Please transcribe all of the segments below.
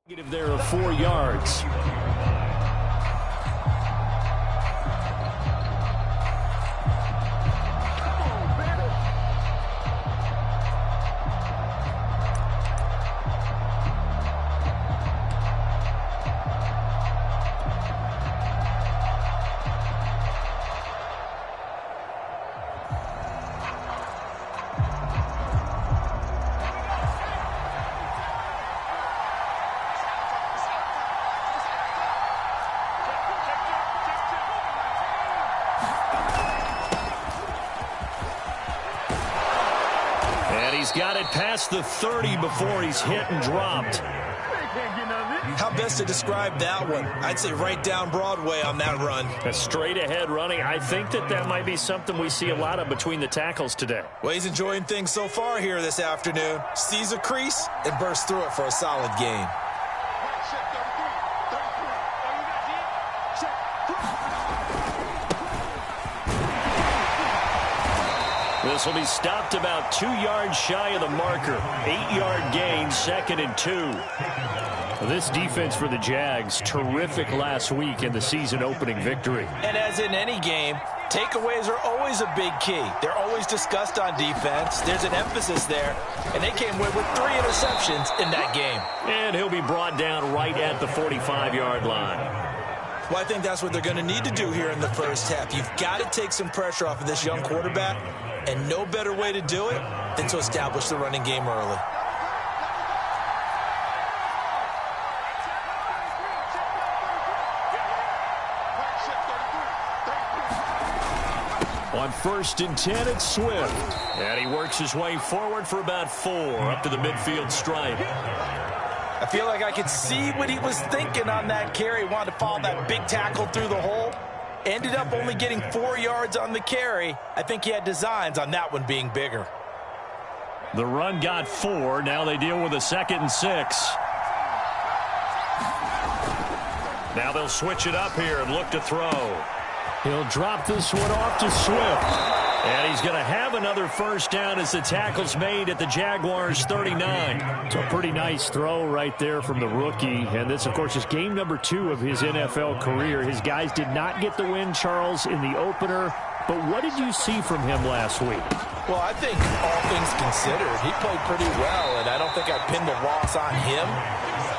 Negative there of 4 yards. He's got it past the 30 before he's hit and dropped. How best to describe that one? I'd say right down Broadway on that run. A straight ahead running. I think that might be something we see a lot of between the tackles today. Well, he's enjoying things so far here this afternoon. Sees a crease and bursts through it for a solid gain. This will be stopped about 2 yards shy of the marker. 8-yard gain, 2nd and 2. This defense for the Jags, terrific last week in the season-opening victory. And as in any game, takeaways are always a big key. They're always discussed on defense. There's an emphasis there, and they came away with 3 interceptions in that game. And he'll be brought down right at the 45-yard line. Well, I think that's what they're going to need to do here in the first half. You've got to take some pressure off of this young quarterback, and no better way to do it than to establish the running game early. On 1st and 10, it's Swift. And he works his way forward for about 4 up to the midfield stripe. I feel like I could see what he was thinking on that carry. Wanted to follow that big tackle through the hole. Ended up only getting 4 yards on the carry. I think he had designs on that one being bigger. The run got 4. Now they deal with a 2nd and 6. Now they'll switch it up here and look to throw. He'll drop this one off to Swift. And he's going to have another first down as the tackle's made at the Jaguars' 39. It's a pretty nice throw right there from the rookie. And this, of course, is game number 2 of his NFL career. His guys did not get the win, Charles, in the opener. But what did you see from him last week? Well, I think all things considered, he played pretty well. And I don't think I pinned the loss on him.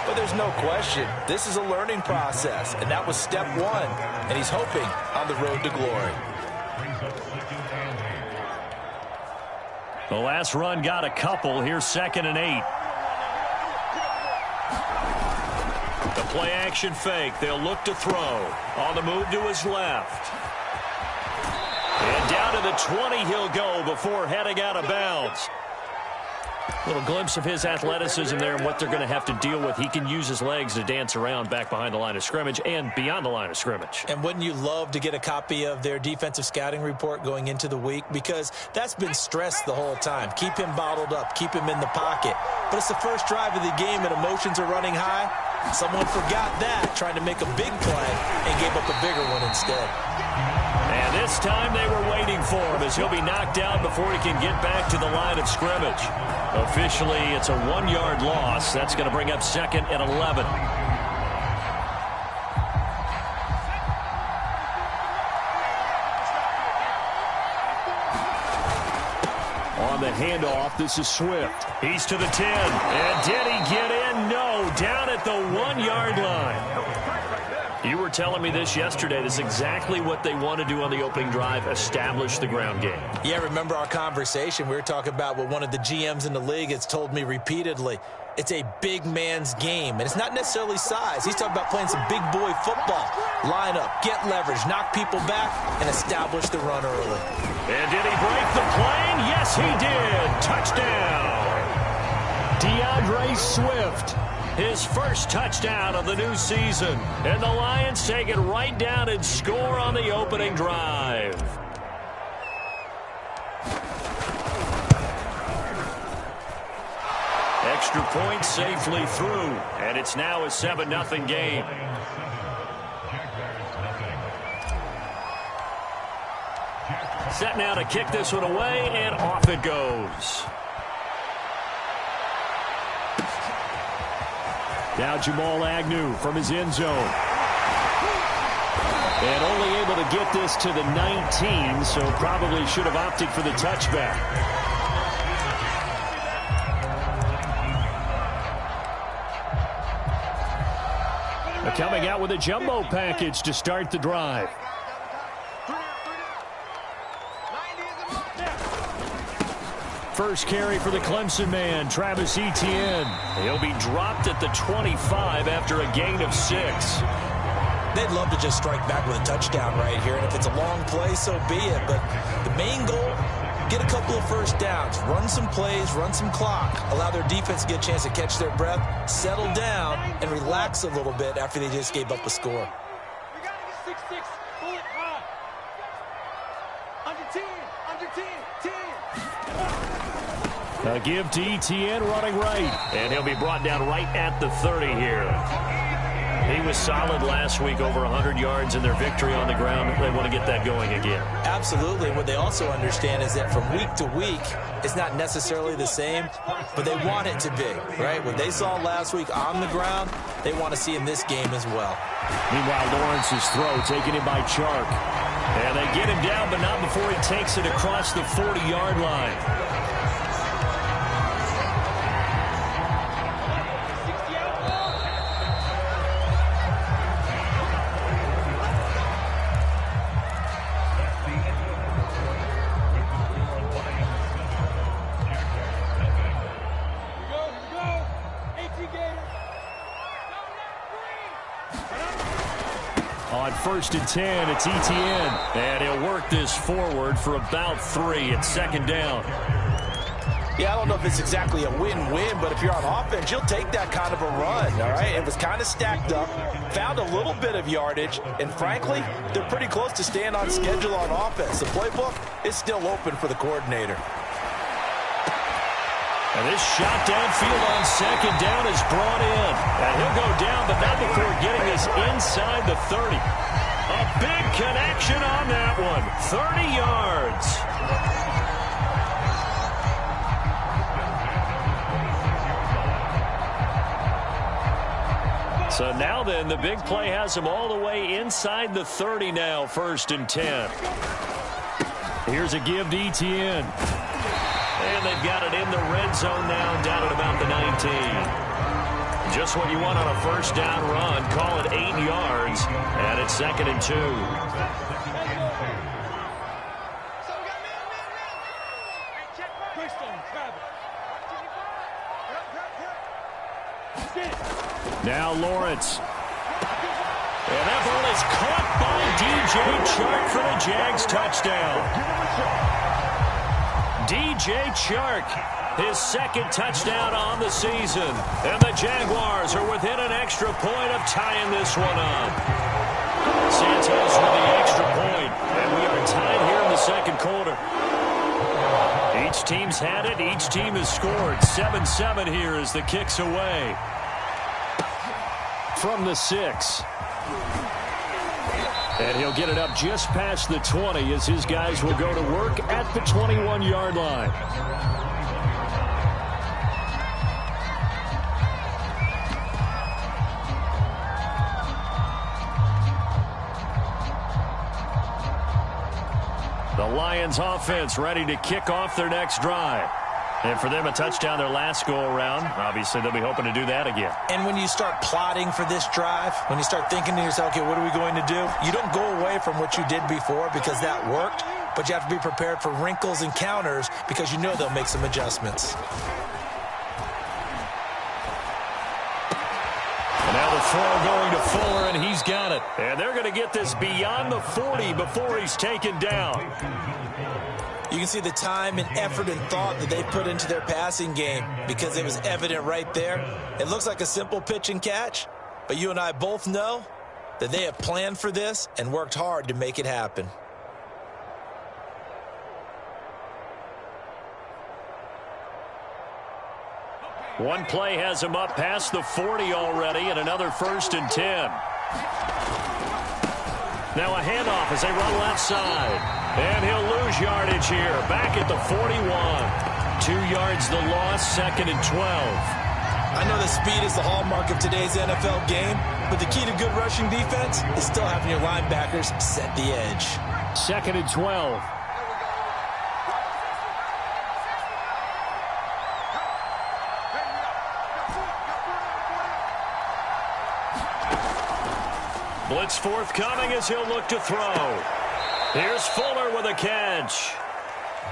But there's no question, this is a learning process. And that was step 1. And he's hoping on the road to glory. The last run got a couple. Here's 2nd and 8. The play action fake. They'll look to throw. On the move to his left. And down to the 20 he'll go before heading out of bounds. Little glimpse of his athleticism there and what they're going to have to deal with. He can use his legs to dance around back behind the line of scrimmage and beyond the line of scrimmage. And wouldn't you love to get a copy of their defensive scouting report going into the week? Because that's been stressed the whole time. Keep him bottled up. Keep him in the pocket. But it's the first drive of the game and emotions are running high. Someone forgot that, trying to make a big play, and gave up a bigger one instead. And this time they were waiting for him as he'll be knocked down before he can get back to the line of scrimmage. Officially, it's a 1-yard loss. That's going to bring up 2nd and 11. On the handoff, this is Swift. He's to the 10. And did he get in? No. Down at the 1-yard line. You were telling me this yesterday. This is exactly what they want to do on the opening drive, establish the ground game. Yeah, remember our conversation? We were talking about what one of the GMs in the league has told me repeatedly. It's a big man's game, and it's not necessarily size. He's talking about playing some big boy football. Line up, get leverage, knock people back, and establish the run early. And did he break the plane? Yes, he did. Touchdown. DeAndre Swift. His first touchdown of the new season. And the Lions take it right down and score on the opening drive. Extra point safely through. And it's now a 7-0 game. Set now to kick this one away, and off it goes. Now Jamal Agnew from his end zone. And only able to get this to the 19, so probably should have opted for the touchback. Coming out with a jumbo package to start the drive. First carry for the Clemson man, Travis Etienne. He'll be dropped at the 25 after a gain of 6. They'd love to just strike back with a touchdown right here, and if it's a long play, so be it. But the main goal, get a couple of first downs, run some plays, run some clock, allow their defense to get a chance to catch their breath, settle down, and relax a little bit after they just gave up a score. We got to get 6-6, pull it high. Under 10. A give to Etienne running right, and he'll be brought down right at the 30 here. He was solid last week, over 100 yards in their victory on the ground. They want to get that going again. Absolutely. What they also understand is that from week to week, it's not necessarily the same, but they want it to be, right? What they saw last week on the ground, they want to see in this game as well. Meanwhile, Lawrence's throw taken in by Chark. And they get him down, but not before he takes it across the 40-yard line. First and 10, it's Etienne. And he'll work this forward for about 3 at second down. Yeah, I don't know if it's exactly a win-win, but if you're on offense, you'll take that kind of a run, all right? It was kind of stacked up, found a little bit of yardage, and frankly, they're pretty close to staying on schedule on offense. The playbook is still open for the coordinator. And this shot downfield on second down is brought in. And he'll go down, but not before getting this inside the 30. A big connection on that one. 30 yards. So now then, the big play has him all the way inside the 30 now, 1st and 10. Here's a give to Etienne. And they've got it in the red zone now, down at about the 19. Just what you want on a first down run. Call it 8 yards, and it's 2nd and 2. Now Lawrence. And that ball is caught by DJ Chark for the Jags touchdown. DJ Chark, his 2nd touchdown on the season. And the Jaguars are within an extra point of tying this one up. Santos with the extra point, and we are tied here in the 2nd quarter. Each team's had it. Each team has scored. 7-7 here as the kick's away. From the 6. And he'll get it up just past the 20 as his guys will go to work at the 21-yard line. The Lions offense ready to kick off their next drive. And for them, a touchdown their last go-around. Obviously, they'll be hoping to do that again. And when you start plotting for this drive, when you start thinking to yourself, okay, what are we going to do? You don't go away from what you did before because that worked, but you have to be prepared for wrinkles and counters because you know they'll make some adjustments. Now the throw going to Fuller, and he's got it. And they're going to get this beyond the 40 before he's taken down. You can see the time and effort and thought that they put into their passing game because it was evident right there. It looks like a simple pitch and catch, but you and I both know that they have planned for this and worked hard to make it happen. One play has him up past the 40 already, and another 1st and 10. Now a handoff as they run left side. And he'll lose yardage here. Back at the 41. 2 yards the loss, 2nd and 12. I know that speed is the hallmark of today's NFL game, but the key to good rushing defense is still having your linebackers set the edge. 2nd and 12. Blitz forthcoming as he'll look to throw. Here's Fuller with a catch.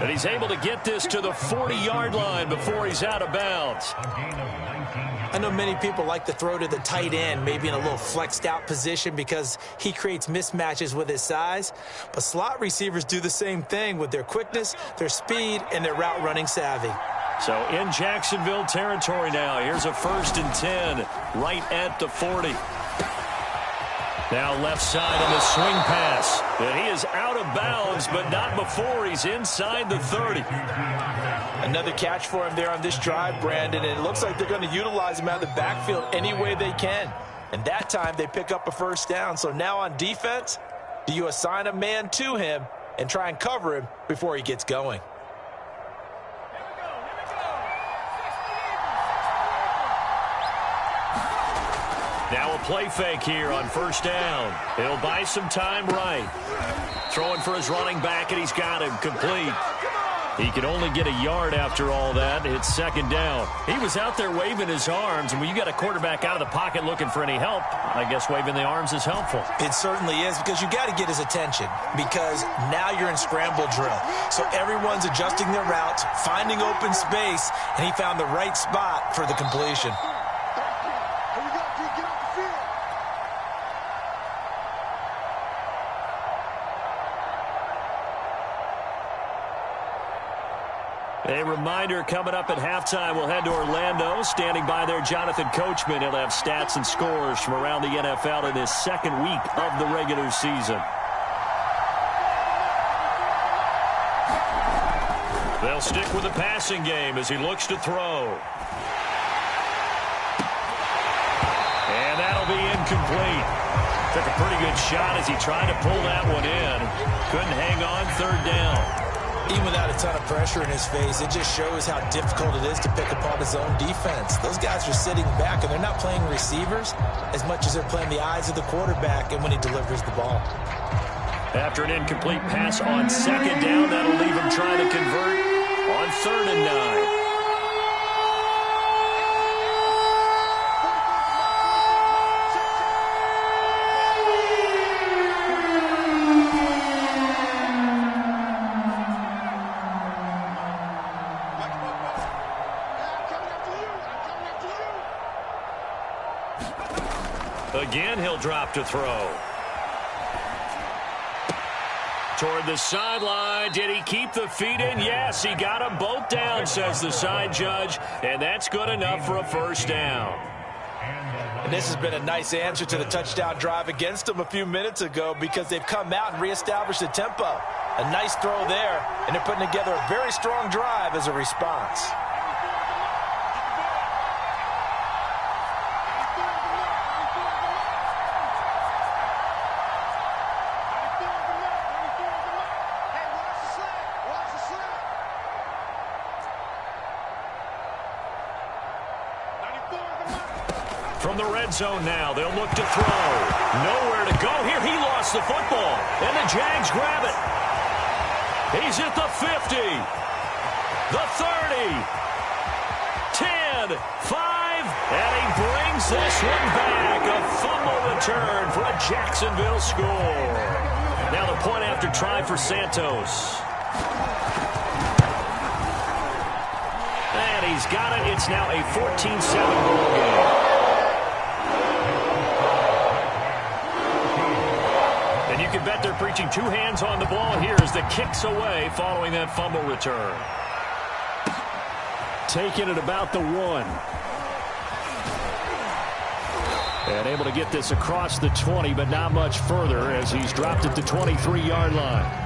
And he's able to get this to the 40-yard line before he's out of bounds. I know many people like to throw to the tight end, maybe in a little flexed out position because he creates mismatches with his size. But slot receivers do the same thing with their quickness, their speed, and their route running savvy. So in Jacksonville territory now. Here's a 1st and 10 right at the 40. Now left side on the swing pass. And he is out of bounds, but not before he's inside the 30. Another catch for him there on this drive, Brandon, and it looks like they're going to utilize him out of the backfield any way they can. And that time they pick up a 1st down. So now on defense, do you assign a man to him and try and cover him before he gets going? Now a play fake here on 1st down. He'll buy some time right. Throwing for his running back, and he's got him complete. He can only get a yard after all that. It's 2nd down. He was out there waving his arms, and when you got a quarterback out of the pocket looking for any help, I guess waving the arms is helpful. It certainly is, because you got to get his attention, because now you're in scramble drill. So everyone's adjusting their routes, finding open space, and he found the right spot for the completion. A reminder, coming up at halftime, we'll head to Orlando. Standing by there, Jonathan Coachman. He'll have stats and scores from around the NFL in this 2nd week of the regular season. They'll stick with the passing game as he looks to throw. And that'll be incomplete. Took a pretty good shot as he tried to pull that one in. Couldn't hang on, 3rd down. Even without a ton of pressure in his face, it just shows how difficult it is to pick apart his own defense. Those guys are sitting back, and they're not playing receivers as much as they're playing the eyes of the quarterback and when he delivers the ball. After an incomplete pass on 2nd down, that'll leave him trying to convert on 3rd and 9. Again, he'll drop to throw. Toward the sideline. Did he keep the feet in? Yes, he got them both down, says the side judge. And that's good enough for a 1st down. And this has been a nice answer to the touchdown drive against them a few minutes ago, because they've come out and reestablished the tempo. A nice throw there, and they're putting together a very strong drive as a response. From the red zone now, they'll look to throw. Nowhere to go here. He lost the football, and the Jags grab it. He's at the 50, the 30, 10, 5, and he brings this one back. A fumble return for a Jacksonville score. Now the point after try for Santos. And he's got it. It's now a 14-7 ball game. And you can bet they're preaching 2 hands on the ball here as the kick's away following that fumble return. Taking it about the 1. And able to get this across the 20, but not much further as he's dropped at the 23-yard line.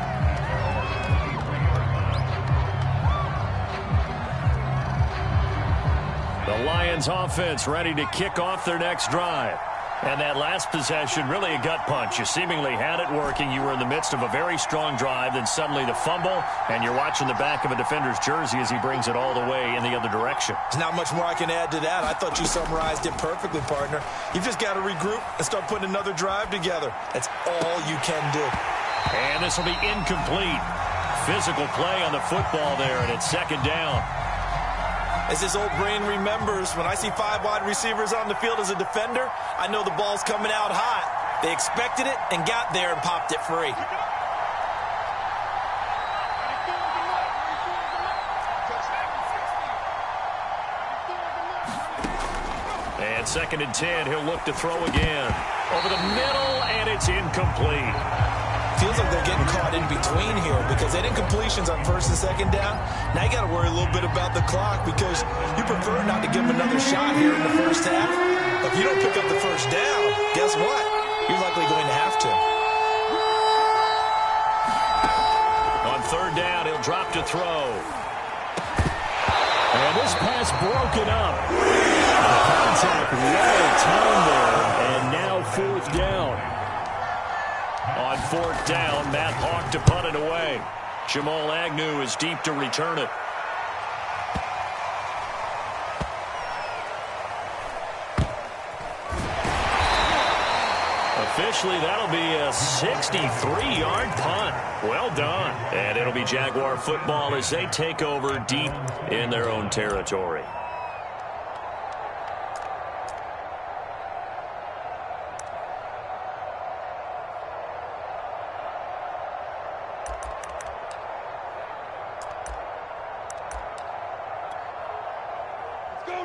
The Lions offense ready to kick off their next drive. And that last possession, really a gut punch. You seemingly had it working. You were in the midst of a very strong drive, then suddenly the fumble, and you're watching the back of a defender's jersey as he brings it all the way in the other direction. There's not much more I can add to that. I thought you summarized it perfectly, partner. You've just got to regroup and start putting another drive together. That's all you can do. And this will be incomplete. Physical play on the football there, and it's second down. As his old brain remembers, when I see 5 wide receivers on the field as a defender, I know the ball's coming out hot. They expected it and got there and popped it free. And second and 10, he'll look to throw again. Over the middle, and it's incomplete. Feels like they're getting caught in between here because they didn't incompletions on first and second down. Now you got to worry a little bit about the clock because you prefer not to give them another shot here in the first half. But if you don't pick up the first down, guess what? You're likely going to have to. On third down, he'll drop to throw. And this pass broken up. The contact well timed there, and now fourth down. On fourth down, Matt Hawk to punt it away. Jamal Agnew is deep to return it. Officially, that'll be a 63-yard punt. Well done. And it'll be Jaguar football as they take over deep in their own territory.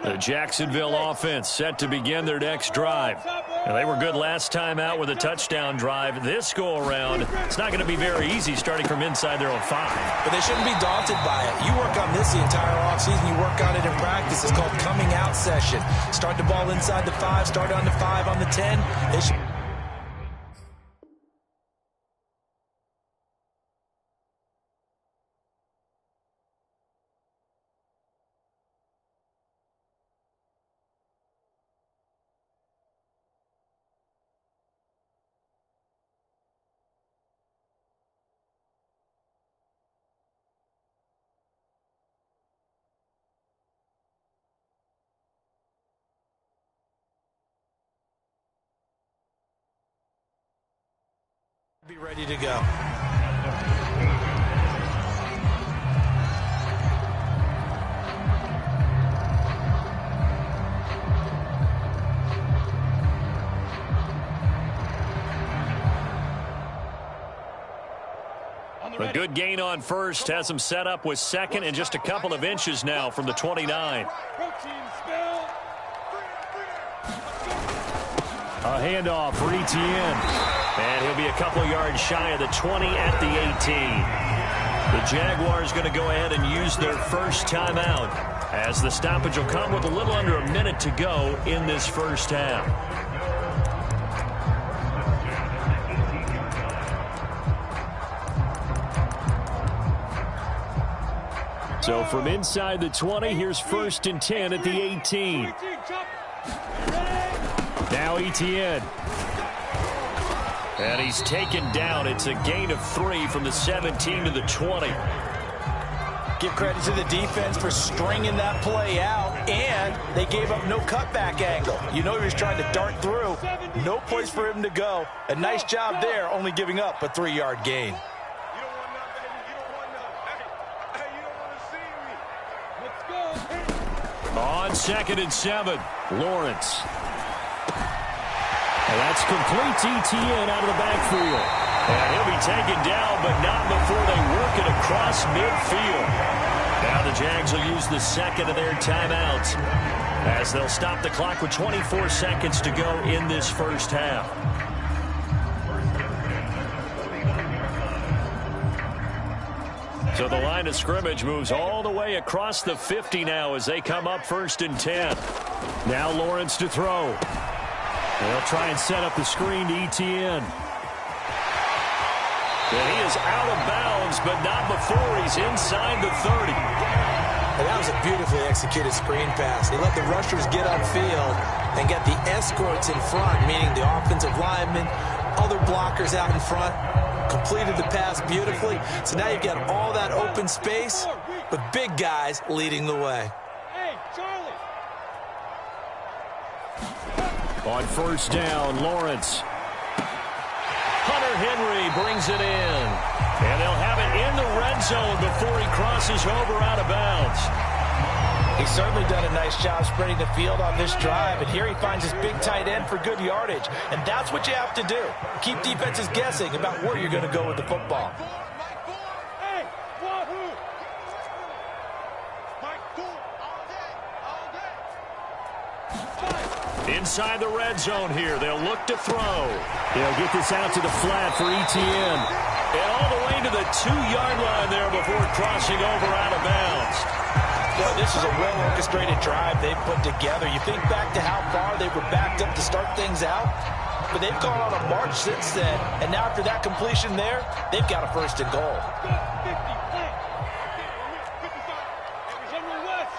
The Jacksonville offense set to begin their next drive. And they were good last time out with a touchdown drive. This go-around, it's not going to be very easy starting from inside their own 5. But they shouldn't be daunted by it. You work on this the entire offseason. You work on it in practice. It's called coming out session. Start the ball inside the 5, start on the 5, on the 10. They should... be ready to go. A good gain on first has him set up with second and just a couple of inches now from the 29. A handoff for Etienne. And he'll be a couple yards shy of the 20 at the 18. The Jaguars going to go ahead and use their first timeout as the stoppage will come with a little under a minute to go in this first half. So from inside the 20, here's first and 10 at the 18. Now Etienne. And he's taken down. It's a gain of 3 from the 17 to the 20. Give credit to the defense for stringing that play out, and they gave up no cutback angle. You know he was trying to dart through. No place for him to go. A nice job there, only giving up a 3-yard gain. On second and 7, Lawrence. And that's complete to Etienne out of the backfield. And he'll be taken down, but not before they work it across midfield. Now the Jags will use the second of their timeouts as they'll stop the clock with 24 seconds to go in this first half. So the line of scrimmage moves all the way across the 50 now as they come up first and 10. Now Lawrence to throw. They'll try and set up the screen to Etienne. And he is out of bounds, but not before he's inside the 30. And that was a beautifully executed screen pass. They let the rushers get upfield and get the escorts in front, meaning the offensive linemen, other blockers out in front, completed the pass beautifully. So now you've got all that open space with big guys leading the way. Hey, Charlie. On first down, Lawrence. Hunter Henry brings it in. And they'll have it in the red zone before he crosses over out of bounds. He's certainly done a nice job spreading the field on this drive, and here he finds his big tight end for good yardage. And that's what you have to do. Keep defenses guessing about where you're going to go with the football. Hey, wahoo. Mike Four, all day. Inside the red zone here, they'll look to throw. They'll get this out to the flat for ETN. And all the way to the 2-yard line there before crossing over out of bounds. Boy, this is a well-orchestrated drive they've put together. You think back to how far they were backed up to start things out, but they've gone on a march since then. And now after that completion there, they've got a first and goal. 50, plant. 55. Arizona West.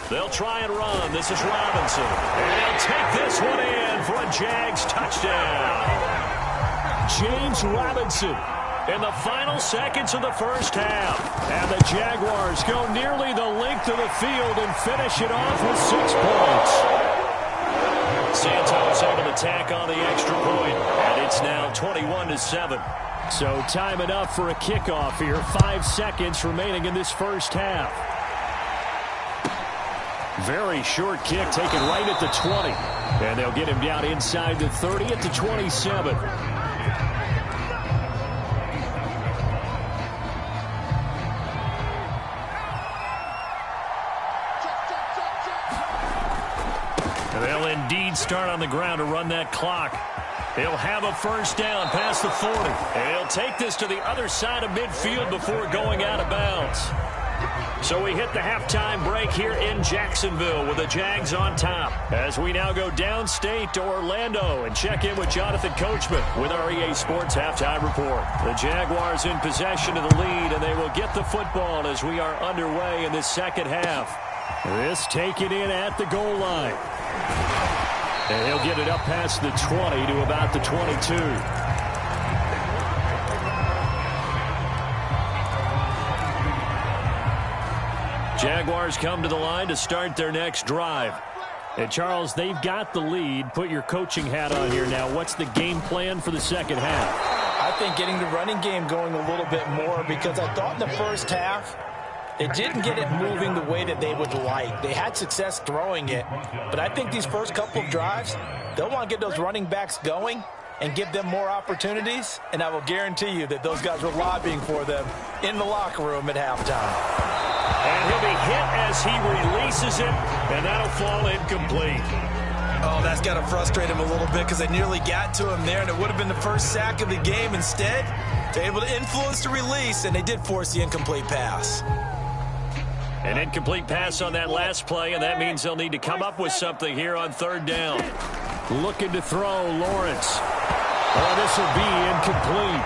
They'll try and run. This is Robinson. And he'll take this one in for a Jags touchdown. James Robinson in the final seconds of the first half. And the Jaguars go nearly the length of the field and finish it off with 6 points. Santos able to tack on the extra point, and it's now 21-7. So time enough for a kickoff here. 5 seconds remaining in this first half. Very short kick taken right at the 20. And they'll get him down inside the 30 at the 27. They'll indeed start on the ground to run that clock. He'll have a first down past the 40. And he'll take this to the other side of midfield before going out of bounds. So we hit the halftime break here in Jacksonville with the Jags on top. As we now go downstate to Orlando and check in with Jonathan Coachman with our EA Sports Halftime Report. The Jaguars in possession of the lead, and they will get the football as we are underway in this second half. This taken in at the goal line. And he'll get it up past the 20 to about the 22. Jaguars come to the line to start their next drive. And Charles, they've got the lead. Put your coaching hat on here now. What's the game plan for the second half? I think getting the running game going a little bit more, because I thought in the first half they didn't get it moving the way that they would like. They had success throwing it, but I think these first couple of drives, they'll want to get those running backs going and give them more opportunities, and I will guarantee you that those guys were lobbying for them in the locker room at halftime. And he'll be hit as he releases it, and that'll fall incomplete. Oh, that's got to frustrate him a little bit because they nearly got to him there, and it would have been the first sack of the game. Instead, they're able to influence the release, and they did force the incomplete pass. An incomplete pass on that last play, and that means they'll need to come up with something here on third down. Looking to throw, Lawrence. Oh, this will be incomplete.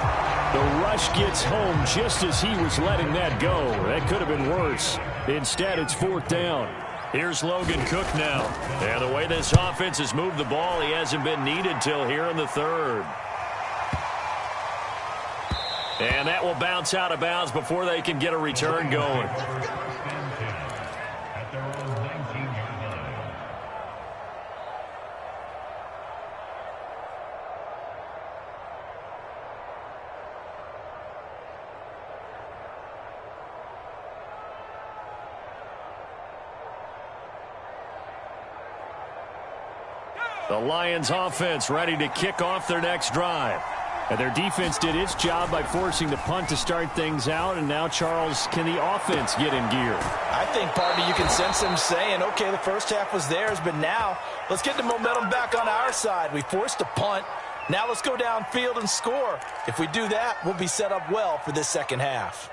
The rush gets home just as he was letting that go. That could have been worse. Instead, it's fourth down. Here's Logan Cook now. And the way this offense has moved the ball, he hasn't been needed till here in the third. And that will bounce out of bounds before they can get a return going. The Lions offense ready to kick off their next drive. And their defense did its job by forcing the punt to start things out. And now, Charles, can the offense get in gear? I think, partner, you can sense them saying, okay, the first half was theirs, but now let's get the momentum back on our side. We forced a punt. Now let's go downfield and score. If we do that, we'll be set up well for this second half.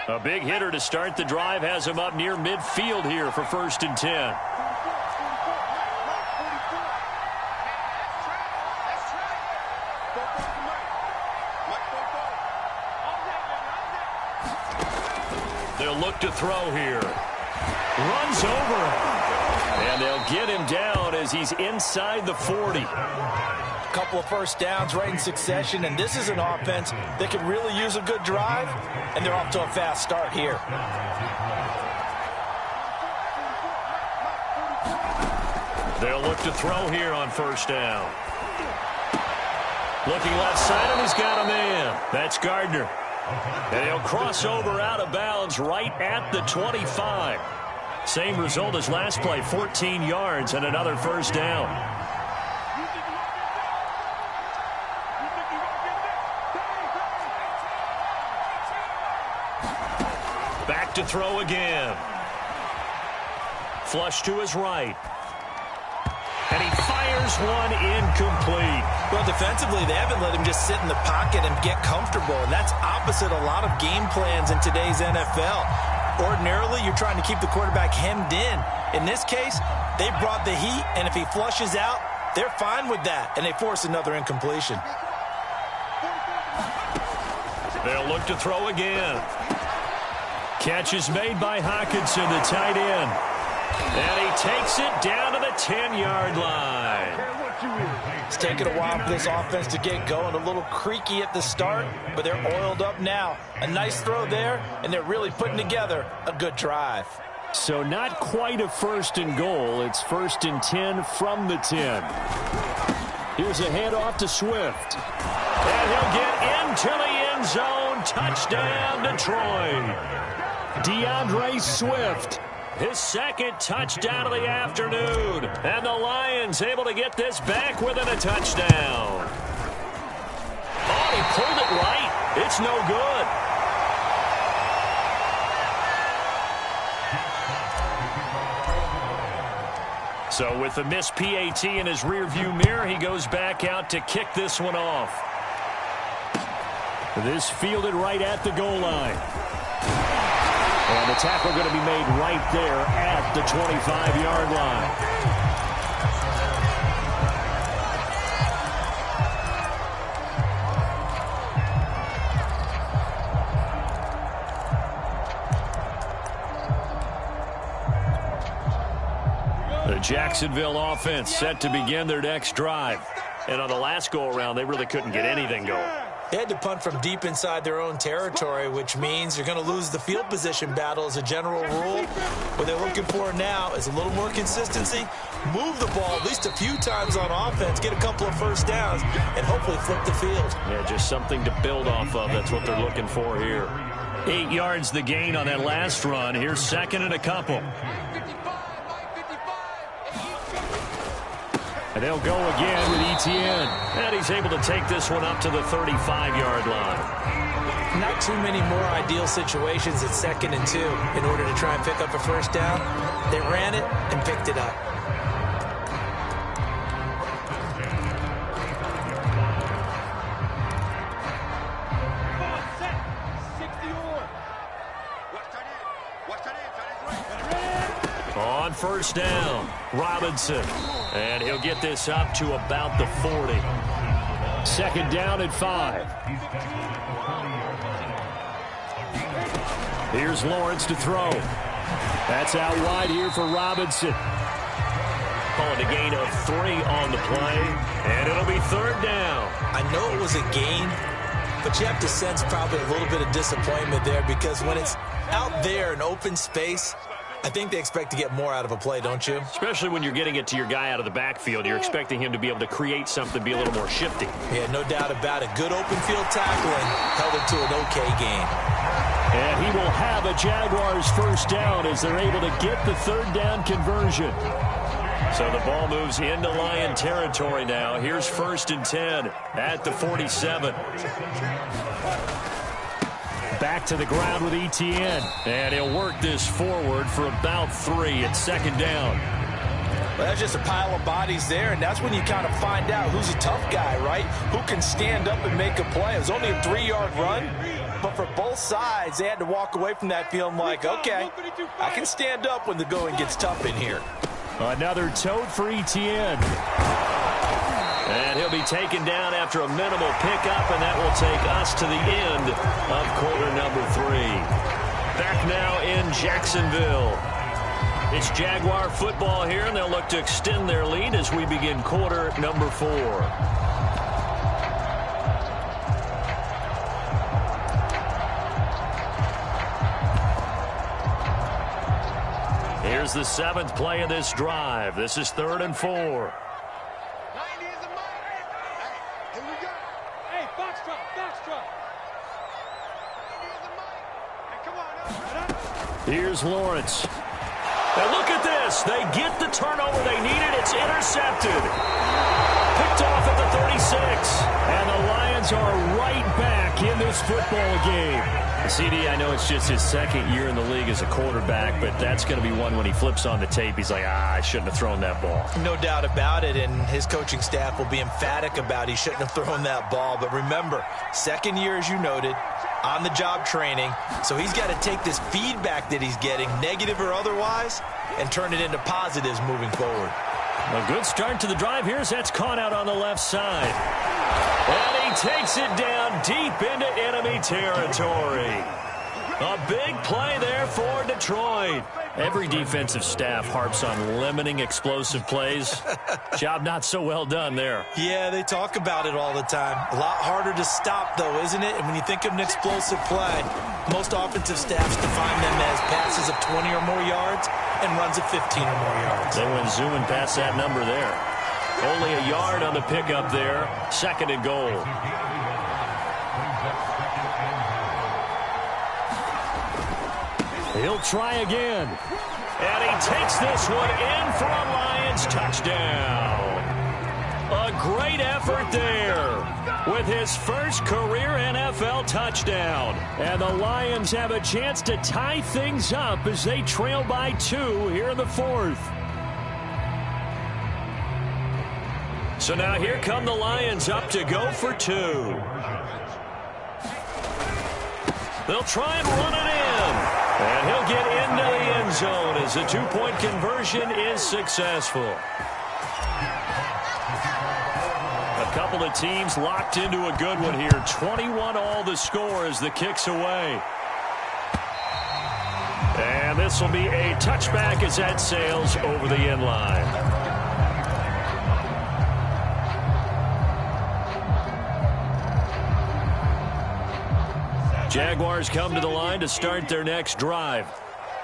A big hitter to start the drive has him up near midfield here for 1st and 10. They'll look to throw here. Runs over him. And they'll get him down as he's inside the 40. Couple of first downs right in succession, and this is an offense that could really use a good drive, and they're off to a fast start here. They'll look to throw here on first down. Looking left side, and he's got a man. That's Gardner. And he'll cross over out of bounds right at the 25. Same result as last play, 14 yards and another first down. Back to throw again. Flush to his right. And he fires one incomplete. Well, defensively, they haven't let him just sit in the pocket and get comfortable, and that's opposite a lot of game plans in today's NFL. Ordinarily, you're trying to keep the quarterback hemmed in. In this case, they brought the heat, and if he flushes out, they're fine with that, and they force another incompletion. They'll look to throw again. Catch is made by Hockenson, the tight end. And he takes it down to the 10-yard line. It's taken a while for this offense to get going. A little creaky at the start, but they're oiled up now. A nice throw there, and they're really putting together a good drive. So not quite a first and goal. It's first and 10 from the 10. Here's a handoff to Swift. And he'll get into the end zone. Touchdown, Detroit. DeAndre Swift. His second touchdown of the afternoon. And the Lions able to get this back within a touchdown. Oh, he pulled it right. It's no good. So with the missed PAT in his rearview mirror, he goes back out to kick this one off. This fielded right at the goal line. And the tackle going to be made right there at the 25-yard line. The Jacksonville offense set to begin their next drive. And on the last go-around, they really couldn't get anything going. They had to punt from deep inside their own territory, which means you're going to lose the field position battle as a general rule. What they're looking for now is a little more consistency, move the ball at least a few times on offense, get a couple of first downs, and hopefully flip the field. Yeah, just something to build off of. That's what they're looking for here. 8 yards the gain on that last run. Here's second and a couple. And they'll go again with Etienne. And he's able to take this one up to the 35-yard line. Not too many more ideal situations at 2nd and 2 in order to try and pick up a first down. They ran it and picked it up. On first down, Robinson. And he'll get this up to about the 40. Second down at 5. Here's Lawrence to throw. That's out wide here for Robinson. Calling a gain of 3 on the play. And it'll be third down. I know it was a gain, but you have to sense probably a little bit of disappointment there because when it's out there in open space, I think they expect to get more out of a play, don't you? Especially when you're getting it to your guy out of the backfield. You're expecting him to be able to create something, be a little more shifty. Yeah, no doubt about it. Good open field tackling held it to an okay gain. And he will have a Jaguars first down as they're able to get the third down conversion. So the ball moves into Lion territory now. Here's first and 10 at the 47. Back to the ground with Etienne. And he'll work this forward for about 3 at second down. Well, that's just a pile of bodies there, and that's when you kind of find out who's a tough guy, right? Who can stand up and make a play. It was only a 3-yard run, but for both sides, they had to walk away from that feeling like, okay, I can stand up when the going gets tough in here. Another tote for Etienne. And he'll be taken down after a minimal pickup, and that will take us to the end of quarter number 3. Back now in Jacksonville. It's Jaguar football here, and they'll look to extend their lead as we begin quarter number 4. Here's the 7th play of this drive. This is 3rd and 4. 90 is a mile. Hey, here we go. Hey, foxtrot, foxtrot. 90 is a mile. Hey, come on now. Here's Lawrence. And look at this. They get the turnover they needed. It's intercepted. Picked off at the 36. And the Lions are right back in this football game. CD, I know it's just his 2nd year in the league as a quarterback, but that's going to be one when he flips on the tape. He's like, I shouldn't have thrown that ball. No doubt about it, and his coaching staff will be emphatic about he shouldn't have thrown that ball. But remember, 2nd year, as you noted, on-the-job training. So he's got to take this feedback that he's getting, negative or otherwise, and turn it into positives moving forward. A good start to the drive here as that's caught out on the left side. And he takes it down deep into enemy territory. A big play there for Detroit. Every defensive staff harps on limiting explosive plays. Job not so well done there. Yeah, they talk about it all the time. A lot harder to stop, though, isn't it? And when you think of an explosive play, most offensive staffs define them as passes of 20 or more yards and runs of 15 or more yards. They went zooming past that number there. Only a yard on the pickup there. 2nd and goal. He'll try again. And he takes this one in for a Lions touchdown. A great effort there with his first career NFL touchdown. And the Lions have a chance to tie things up as they trail by 2 here in the 4th. So now here come the Lions up to go for 2. They'll try and run it in. And he'll get into the end zone as the 2-point conversion is successful. A couple of teams locked into a good one here. 21 all the score as the kick's away. And this will be a touchback as that sails over the end line. Jaguars come to the line to start their next drive.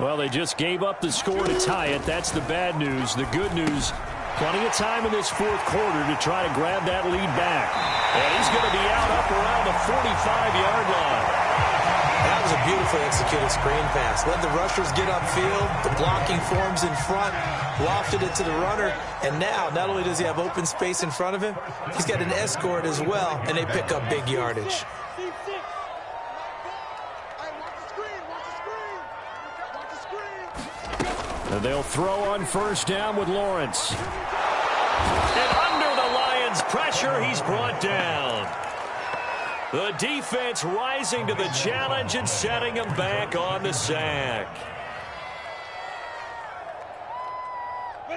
Well, they just gave up the score to tie it. That's the bad news. The good news, plenty of time in this 4th quarter to try to grab that lead back. And he's going to be out up around the 45-yard line. That was a beautifully executed screen pass. Let the rushers get upfield. The blocking forms in front. Lofted it to the runner. And now, not only does he have open space in front of him, he's got an escort as well, and they pick up big yardage. And they'll throw on 1st down with Lawrence. And under the Lions' pressure, he's brought down. The defense rising to the challenge and setting him back on the sack.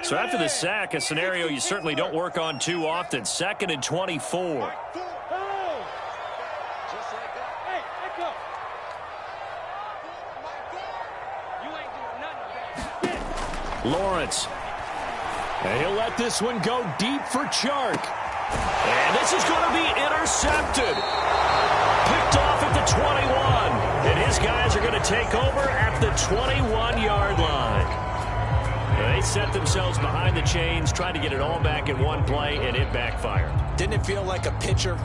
So after the sack, a scenario you certainly don't work on too often. 2nd and 24. Lawrence. And he'll let this one go deep for Chark. And this is going to be intercepted. Picked off at the 21. And his guys are going to take over at the 21-yard line. They set themselves behind the chains, trying to get it all back in one play, and it backfired. Didn't it feel like a pitcher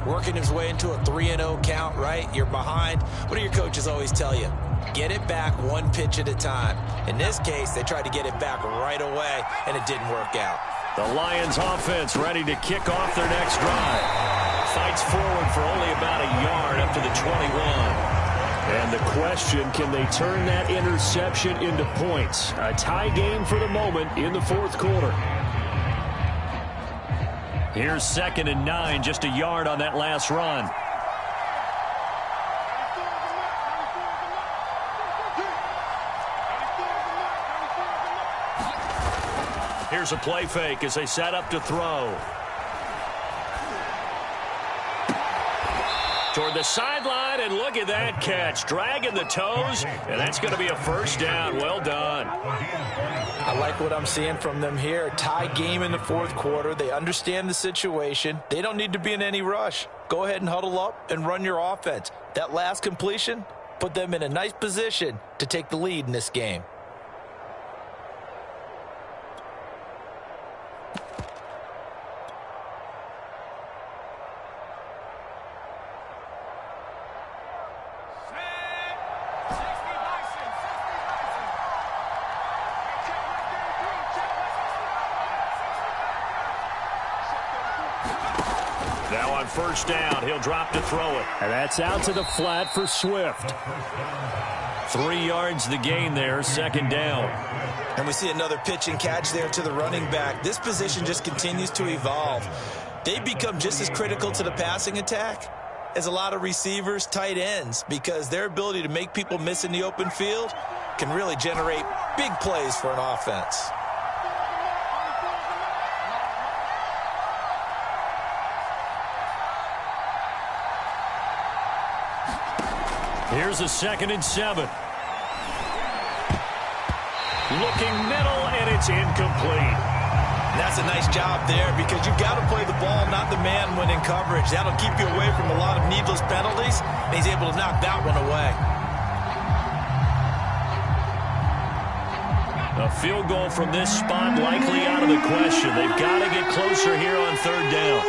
working his way into a 3-0 count, right? You're behind. What do your coaches always tell you? Get it back one pitch at a time. In this case, they tried to get it back right away, and it didn't work out. The Lions offense ready to kick off their next drive. Fights forward for only about a yard up to the 21. And the question, can they turn that interception into points? A tie game for the moment in the 4th quarter. Here's 2nd and 9, just a yard on that last run. Here's a play fake as they set up to throw. toward the sideline, and look at that catch. Dragging the toes, and that's going to be a first down. Well done. I like what I'm seeing from them here. Tie game in the fourth quarter. They understand the situation. They don't need to be in any rush. Go ahead and huddle up and run your offense. That last completion put them in a nice position to take the lead in this game. Now on first down, he'll drop to throw it. And that's out to the flat for Swift. 3 yards the gain there, second down. And we see another pitch and catch there to the running back. This position just continues to evolve. They become just as critical to the passing attack as a lot of receivers, tight ends, because their ability to make people miss in the open field can really generate big plays for an offense. Here's a 2nd and 7. Looking middle, and it's incomplete. That's a nice job there because you've got to play the ball, not the man when in coverage. That'll keep you away from a lot of needless penalties, and he's able to knock that one away. A field goal from this spot likely out of the question. They've got to get closer here on third down.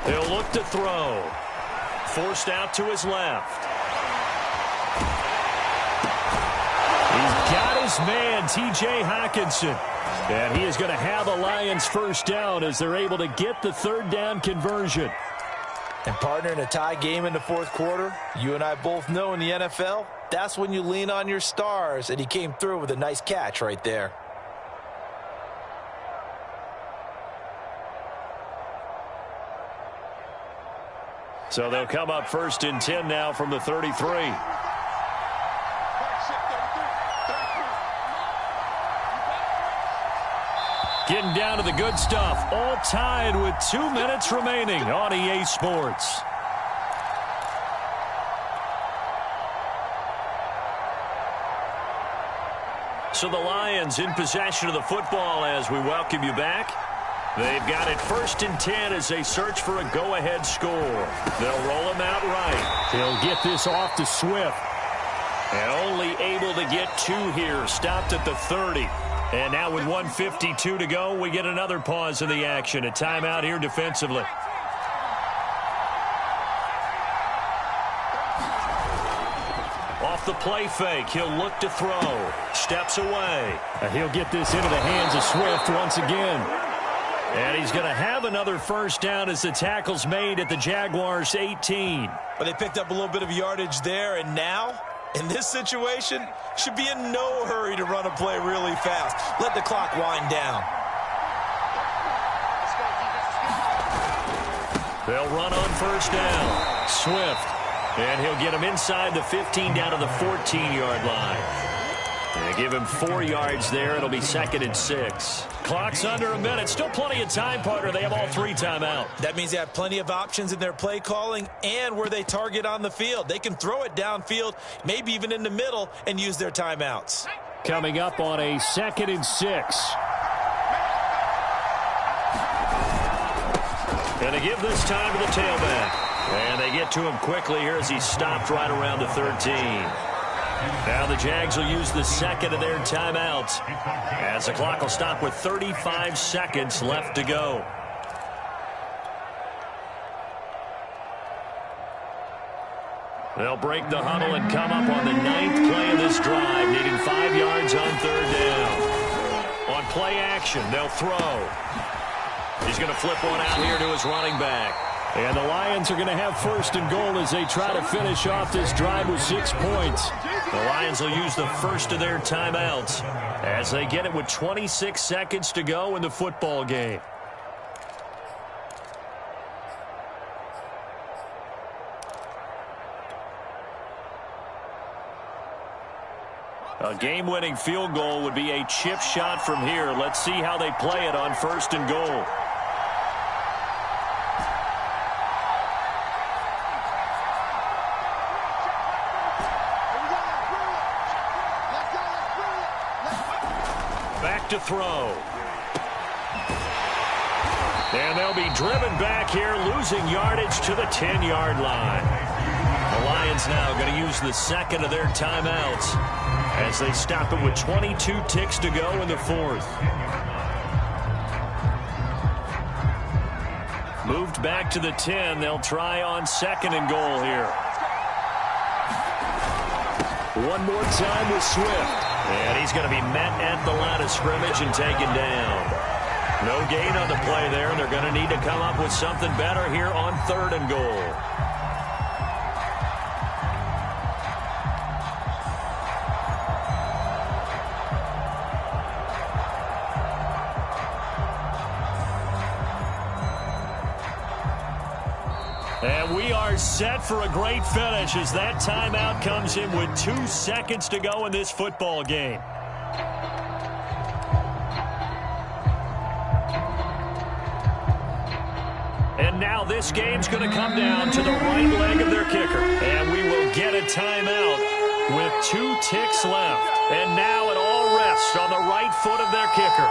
He'll look to throw. Forced out to his left. He's got his man, T.J. Hockenson. And he is going to have a Lions first down as they're able to get the third down conversion. And partner, in a tie game in the fourth quarter, you and I both know in the NFL, that's when you lean on your stars, and he came through with a nice catch right there. So they'll come up 1st and 10 now from the 33. Getting down to the good stuff. All tied with 2 minutes remaining on EA Sports. So the Lions in possession of the football as we welcome you back. They've got it 1st and 10 as they search for a go-ahead score. They'll roll him out right. He'll get this off to Swift. And only able to get 2 here. Stopped at the 30. And now with 1:52 to go, we get another pause in the action. A timeout here defensively. Off the play fake, he'll look to throw. Steps away. And he'll get this into the hands of Swift once again. And he's going to have another first down as the tackle's made at the Jaguars' 18. But they picked up a little bit of yardage there, and now, in this situation, should be in no hurry to run a play really fast. Let the clock wind down. They'll run on first down. Swift. And he'll get him inside the 15 down to the 14-yard line. And give him 4 yards there. It'll be 2nd and 6. Clock's under a minute. Still plenty of time, partner. They have all 3 timeout. That means they have plenty of options in their play calling and where they target on the field. They can throw it downfield, maybe even in the middle, and use their timeouts. Coming up on a 2nd and 6. And they give this time to the tailback. And they get to him quickly here as he stopped right around the 13. Now the Jags will use the 2nd of their timeouts as the clock will stop with 35 seconds left to go. They'll break the huddle and come up on the 9th play of this drive, needing 5 yards on third down. On play action, they'll throw. He's going to flip one out here to his running back. And the Lions are going to have 1st and goal as they try to finish off this drive with 6 points. The Lions will use the first of their timeouts as they get it with 26 seconds to go in the football game. A game-winning field goal would be a chip shot from here. Let's see how they play it on 1st and goal. Back to throw. And they'll be driven back here, losing yardage to the 10-yard line. The Lions now going to use the second of their timeouts as they stop it with 22 ticks to go in the 4th. Moved back to the 10. They'll try on 2nd and goal here. One more time with Swift. And he's going to be met at the line of scrimmage and taken down. No gain on the play there, and they're going to need to come up with something better here on 3rd and goal. And we are set for a great finish as that timeout comes in with 2 seconds to go in this football game. And now this game's going to come down to the right leg of their kicker. And we will get a timeout with 2 ticks left. And now it all rests on the right foot of their kicker.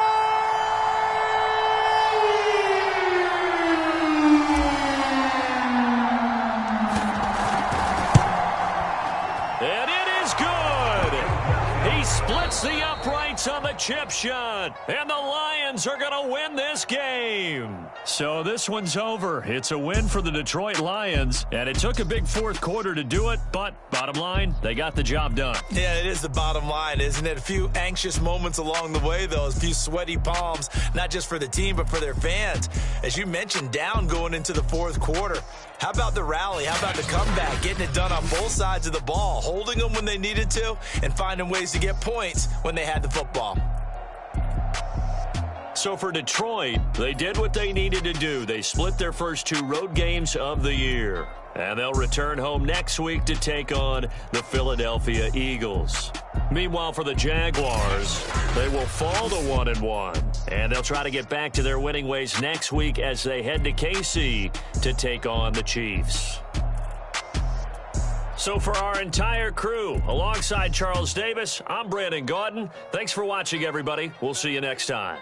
Splits the uprights on the chip shot. And the Lions are going to win this game. So this one's over. It's a win for the Detroit Lions. And it took a big 4th quarter to do it. But bottom line, they got the job done. Yeah, it is the bottom line, isn't it? A few anxious moments along the way, though. A few sweaty palms, not just for the team, but for their fans. As you mentioned, down going into the 4th quarter. How about the rally? How about the comeback? Getting it done on both sides of the ball, holding them when they needed to, and finding ways to get points when they had the football. So for Detroit, they did what they needed to do. They split their first 2 road games of the year. And they'll return home next week to take on the Philadelphia Eagles. Meanwhile, for the Jaguars, they will fall to 1-1. And they'll try to get back to their winning ways next week as they head to KC to take on the Chiefs. So for our entire crew, alongside Charles Davis, I'm Brandon Gaudin. Thanks for watching, everybody. We'll see you next time.